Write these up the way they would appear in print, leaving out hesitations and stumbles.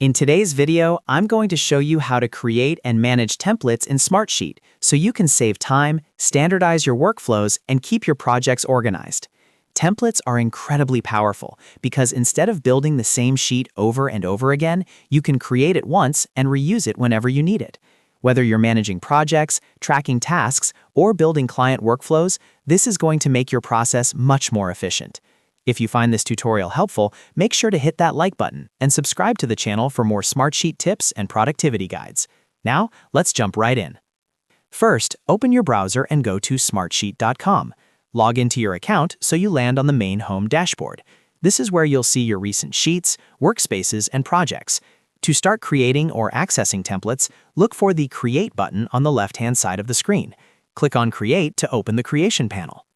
In today's video, I'm going to show you how to create and manage templates in Smartsheet so you can save time, standardize your workflows, and keep your projects organized. Templates are incredibly powerful because instead of building the same sheet over and over again, you can create it once and reuse it whenever you need it. Whether you're managing projects, tracking tasks, or building client workflows, this is going to make your process much more efficient. If you find this tutorial helpful, make sure to hit that like button and subscribe to the channel for more Smartsheet tips and productivity guides. Now, let's jump right in. First, open your browser and go to smartsheet.com. Log into your account so you land on the main home dashboard. This is where you'll see your recent sheets, workspaces, and projects. To start creating or accessing templates, look for the Create button on the left-hand side of the screen. Click on Create to open the Creation panel.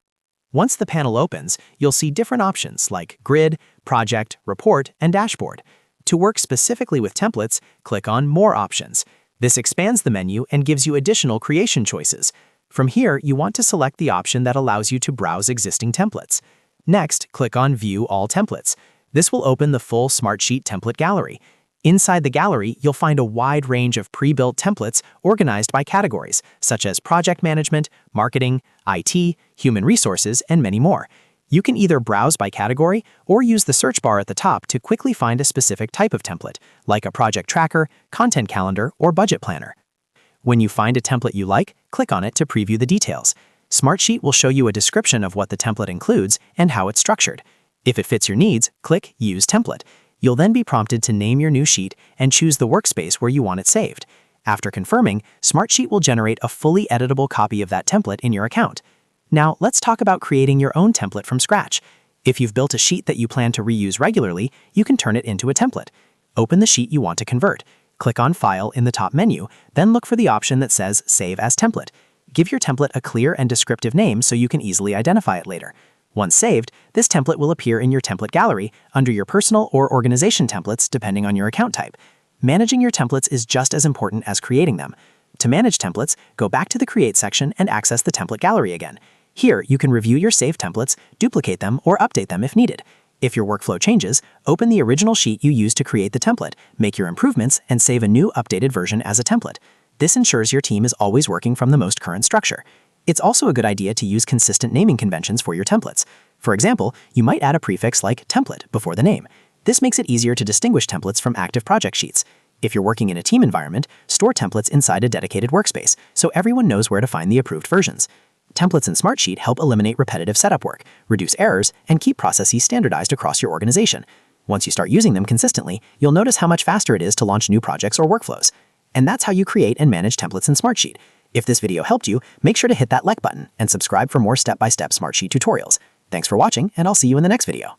Once the panel opens, you'll see different options like Grid, Project, Report, and Dashboard. To work specifically with templates, click on More Options. This expands the menu and gives you additional creation choices. From here, you want to select the option that allows you to browse existing templates. Next, click on View All Templates. This will open the full Smartsheet template gallery. Inside the gallery, you'll find a wide range of pre-built templates organized by categories, such as project management, marketing, IT, human resources, and many more. You can either browse by category or use the search bar at the top to quickly find a specific type of template, like a project tracker, content calendar, or budget planner. When you find a template you like, click on it to preview the details. Smartsheet will show you a description of what the template includes and how it's structured. If it fits your needs, click Use Template. You'll then be prompted to name your new sheet and choose the workspace where you want it saved. After confirming, Smartsheet will generate a fully editable copy of that template in your account. Now, let's talk about creating your own template from scratch. If you've built a sheet that you plan to reuse regularly, you can turn it into a template. Open the sheet you want to convert. Click on File in the top menu, then look for the option that says Save as Template. Give your template a clear and descriptive name so you can easily identify it later. Once saved, this template will appear in your template gallery under your personal or organization templates depending on your account type. Managing your templates is just as important as creating them. To manage templates, go back to the Create section and access the template gallery again. Here, you can review your saved templates, duplicate them, or update them if needed. If your workflow changes, open the original sheet you used to create the template, make your improvements, and save a new updated version as a template. This ensures your team is always working from the most current structure. It's also a good idea to use consistent naming conventions for your templates. For example, you might add a prefix like template before the name. This makes it easier to distinguish templates from active project sheets. If you're working in a team environment, store templates inside a dedicated workspace so everyone knows where to find the approved versions. Templates in Smartsheet help eliminate repetitive setup work, reduce errors, and keep processes standardized across your organization. Once you start using them consistently, you'll notice how much faster it is to launch new projects or workflows. And that's how you create and manage templates in Smartsheet. If this video helped you, make sure to hit that like button and subscribe for more step-by-step Smartsheet tutorials. Thanks for watching, and I'll see you in the next video.